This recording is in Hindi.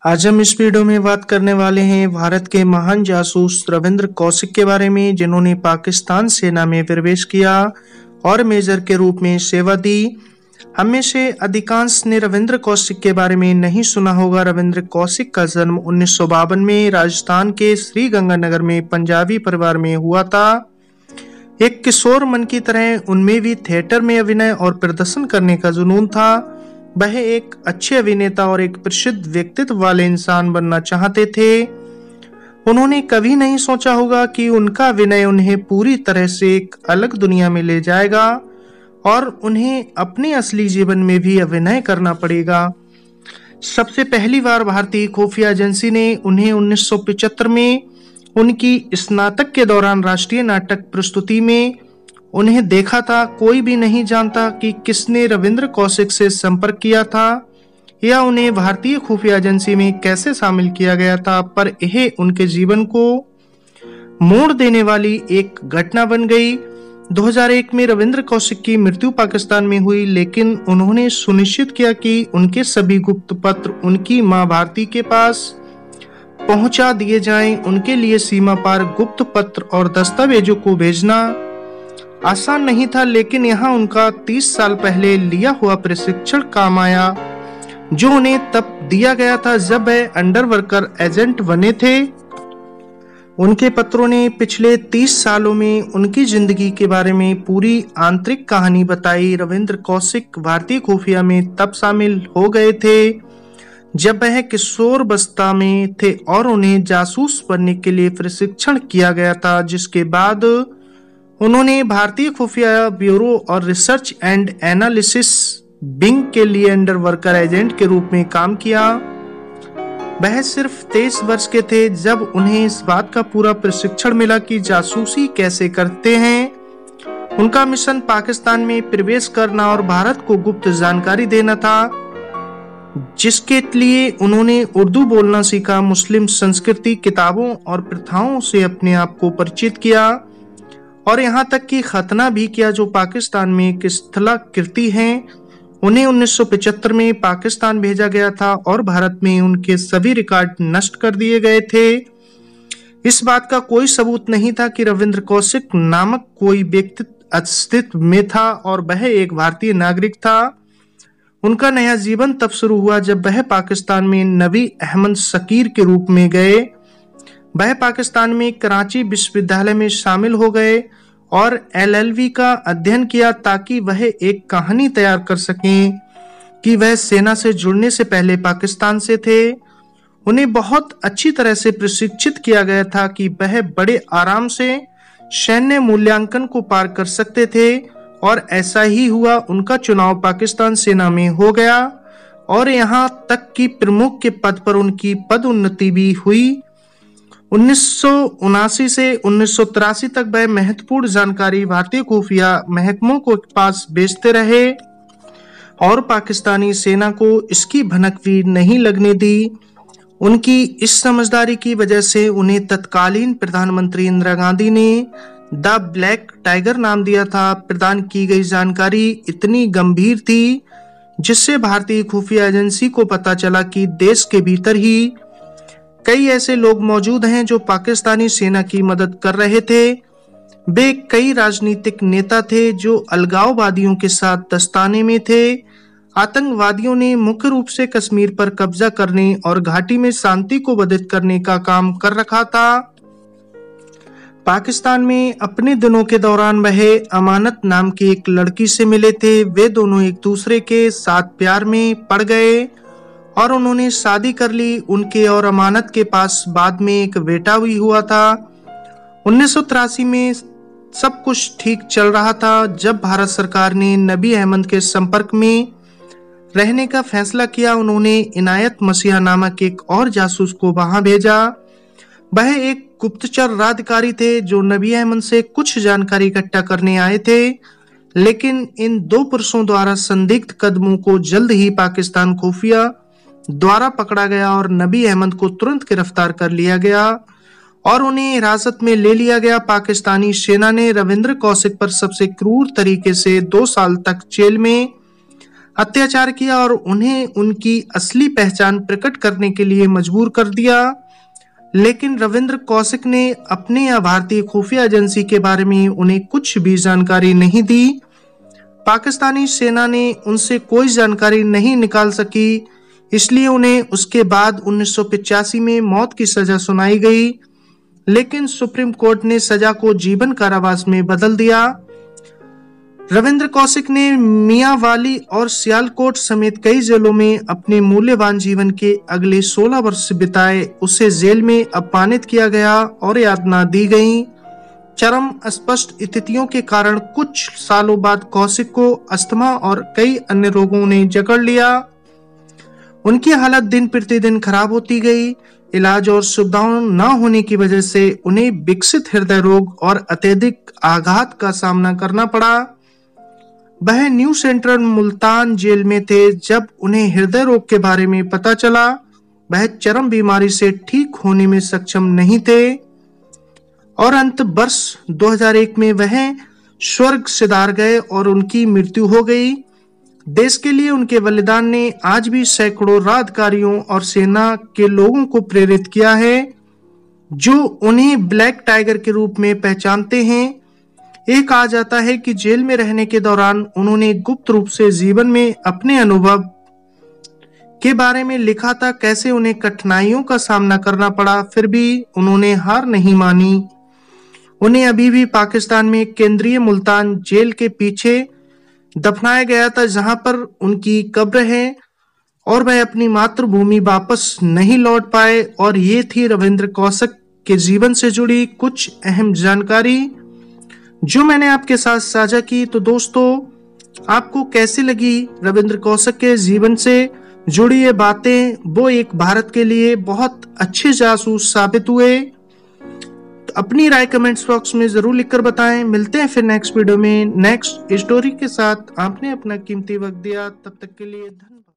आज हम इस वीडियो में बात करने वाले हैं भारत के महान जासूस रविंद्र कौशिक के बारे में, जिन्होंने पाकिस्तान सेना में प्रवेश किया और मेजर के रूप में सेवा दी। हम में से अधिकांश ने रविंद्र कौशिक के बारे में नहीं सुना होगा। रविंद्र कौशिक का जन्म 1952 में राजस्थान के श्री गंगानगर में पंजाबी परिवार में हुआ था। एक किशोर मन की तरह उनमें भी थिएटर में अभिनय और प्रदर्शन करने का जुनून था। वह एक अच्छे अभिनेता और एक प्रसिद्ध व्यक्तित्व वाले इंसान बनना चाहते थे। उन्होंने कभी नहीं सोचा होगा कि उनका अभिनय उन्हें पूरी तरह से एक अलग दुनिया में ले जाएगा और उन्हें अपने असली जीवन में भी अभिनय करना पड़ेगा। सबसे पहली बार भारतीय खुफिया एजेंसी ने उन्हें 1975 में उनकी स्नातक के दौरान राष्ट्रीय नाटक प्रस्तुति में उन्हें देखा था। कोई भी नहीं जानता कि किसने रविंद्र कौशिक से संपर्क किया था या उन्हें भारतीय खुफिया एजेंसी में कैसे शामिल किया गया था, पर यह उनके जीवन को मोड़ देने वाली एक घटना बन गई। 2001 में रविंद्र कौशिक की मृत्यु पाकिस्तान में हुई, लेकिन उन्होंने सुनिश्चित किया कि उनके सभी गुप्त पत्र उनकी मां भारती के पास पहुंचा दिए जाएं। उनके लिए सीमा पार गुप्त पत्र और दस्तावेजों को भेजना आसान नहीं था, लेकिन यहाँ उनका 30 साल पहले लिया हुआ प्रशिक्षण काम आया, जो उन्हें तब दिया गया था जब वह अंडरवर्कर एजेंट बने थे। उनके पत्रों ने पिछले 30 सालों में उनकी जिंदगी के बारे में पूरी आंतरिक कहानी बताई। रविंद्र कौशिक भारतीय खुफिया में तब शामिल हो गए थे जब वह किशोरावस्था में थे और उन्हें जासूस बनने के लिए प्रशिक्षण किया गया था, जिसके बाद उन्होंने भारतीय खुफिया ब्यूरो और रिसर्च एंड एनालिसिस विंग के लिए अंडरवर्कर एजेंट के रूप में काम किया। वह सिर्फ 23 वर्ष के थे जब उन्हें इस बात का पूरा प्रशिक्षण मिला कि जासूसी कैसे करते हैं। उनका मिशन पाकिस्तान में प्रवेश करना और भारत को गुप्त जानकारी देना था, जिसके लिए उन्होंने उर्दू बोलना सीखा, मुस्लिम संस्कृति, किताबों और प्रथाओं से अपने आप को परिचित किया और यहाँ तक कि खतना भी किया, जो पाकिस्तान में एक स्थलाकृति हैं। उन्हें 1975 में पाकिस्तान भेजा गया था और भारत में उनके सभी रिकॉर्ड नष्ट कर दिए गए थे। इस बात का कोई सबूत नहीं था कि रविंद्र कौशिक नामक कोई व्यक्ति अस्तित्व में था और वह एक भारतीय नागरिक था। उनका नया जीवन तब शुरू हुआ जब वह पाकिस्तान में नबी अहमद शकीर के रूप में गए। वह पाकिस्तान में कराची विश्वविद्यालय में शामिल हो गए और LLB का अध्ययन किया ताकि वह एक कहानी तैयार कर सकें कि वह सेना से जुड़ने से पहले पाकिस्तान से थे। उन्हें बहुत अच्छी तरह से प्रशिक्षित किया गया था कि वह बड़े आराम से सैन्य मूल्यांकन को पार कर सकते थे और ऐसा ही हुआ। उनका चुनाव पाकिस्तान सेना में हो गया और यहाँ तक कि प्रमुख के पद पर उनकी पदोन्नति भी हुई। 1979 से 1983 तक वह महत्वपूर्ण जानकारी भारतीय खुफिया महकमों के पास भेजते रहे और पाकिस्तानी सेना को इसकी भनक भी नहीं लगने दी। उनकी इस समझदारी की वजह से उन्हें तत्कालीन प्रधानमंत्री इंदिरा गांधी ने द ब्लैक टाइगर नाम दिया था। प्रदान की गई जानकारी इतनी गंभीर थी जिससे भारतीय खुफिया एजेंसी को पता चला कि देश के भीतर ही कई ऐसे लोग मौजूद हैं जो पाकिस्तानी सेना की मदद कर रहे थे। वे कई राजनीतिक नेता थे जो अलगाववादियों के साथ दस्ताने में थे। आतंकवादियों ने मुख्य रूप से कश्मीर पर कब्जा करने और घाटी में शांति को बाधित करने का काम कर रखा था। पाकिस्तान में अपने दिनों के दौरान वह अमानत नाम की एक लड़की से मिले थे। वे दोनों एक दूसरे के साथ प्यार में पड़ गए और उन्होंने शादी कर ली। उनके और अमानत के पास बाद में एक बेटा भी हुआ था। 1983 में सब कुछ ठीक चल रहा था जब भारत सरकार ने नबी अहमद के संपर्क में रहने का फैसला किया। उन्होंने इनायत मसीहा नामक एक और जासूस को वहां भेजा। वह एक गुप्तचर अधिकारी थे जो नबी अहमद से कुछ जानकारी इकट्ठा करने आए थे, लेकिन इन दो पुरुषों द्वारा संदिग्ध कदमों को जल्द ही पाकिस्तान खुफिया द्वारा पकड़ा गया और नबी अहमद को तुरंत गिरफ्तार कर लिया गया और उन्हें हिरासत में ले लिया गया। पाकिस्तानी सेना ने रविंद्र कौशिक पर सबसे क्रूर तरीके से 2 साल तक जेल में अत्याचार किया और उन्हें उनकी असली पहचान प्रकट करने के लिए मजबूर कर दिया। लेकिन रविंद्र कौशिक ने अपने या भारतीय खुफिया एजेंसी के बारे में उन्हें कुछ भी जानकारी नहीं दी। पाकिस्तानी सेना ने उनसे कोई जानकारी नहीं निकाल सकी, इसलिए उन्हें उसके बाद 1985 में मौत की सजा सुनाई गई। लेकिन सुप्रीम कोर्ट ने सजा को जीवन कारावास में बदल दिया। रविंद्र कौशिक ने मियांवाली और सियालकोट समेत कई जेलों में अपने मूल्यवान जीवन के अगले 16 वर्ष बिताए। उसे जेल में अपमानित किया गया और यातना दी गई। चरम अस्पष्ट स्थितियों के कारण कुछ सालों बाद कौशिक को अस्थमा और कई अन्य रोगों ने जकड़ लिया। उनकी हालत दिन प्रतिदिन खराब होती गई। इलाज और सुविधाओं न होने की वजह से उन्हें विकसित हृदय रोग और अत्यधिक आघात का सामना करना पड़ा। वह न्यू सेंट्रल मुल्तान जेल में थे जब उन्हें हृदय रोग के बारे में पता चला। वह चरम बीमारी से ठीक होने में सक्षम नहीं थे और अंत वर्ष 2001 में वह स्वर्ग सिधार गए और उनकी मृत्यु हो गई। देश के लिए उनके बलिदान ने आज भी सैकड़ों राजकारियों और सेना के लोगों को प्रेरित किया है, जो उन्हें ब्लैक टाइगर के रूप में पहचानते हैं। एक कहा जाता है कि जेल में रहने के दौरान उन्होंने गुप्त रूप से जीवन में अपने अनुभव के बारे में लिखा था, कैसे उन्हें कठिनाइयों का सामना करना पड़ा, फिर भी उन्होंने हार नहीं मानी। उन्हें अभी भी पाकिस्तान में केंद्रीय मुल्तान जेल के पीछे दफनाया गया था, जहां पर उनकी कब्र है और वह अपनी मातृभूमि वापस नहीं लौट पाए। और ये थी रविंद्र कौशिक के जीवन से जुड़ी कुछ अहम जानकारी जो मैंने आपके साथ साझा की। तो दोस्तों, आपको कैसी लगी रविंद्र कौशिक के जीवन से जुड़ी ये बातें? वो एक भारत के लिए बहुत अच्छे जासूस साबित हुए। तो अपनी राय कमेंट्स बॉक्स में जरूर लिखकर बताएं। मिलते हैं फिर नेक्स्ट वीडियो में नेक्स्ट स्टोरी के साथ। आपने अपना कीमती वक्त दिया, तब तक के लिए धन्यवाद।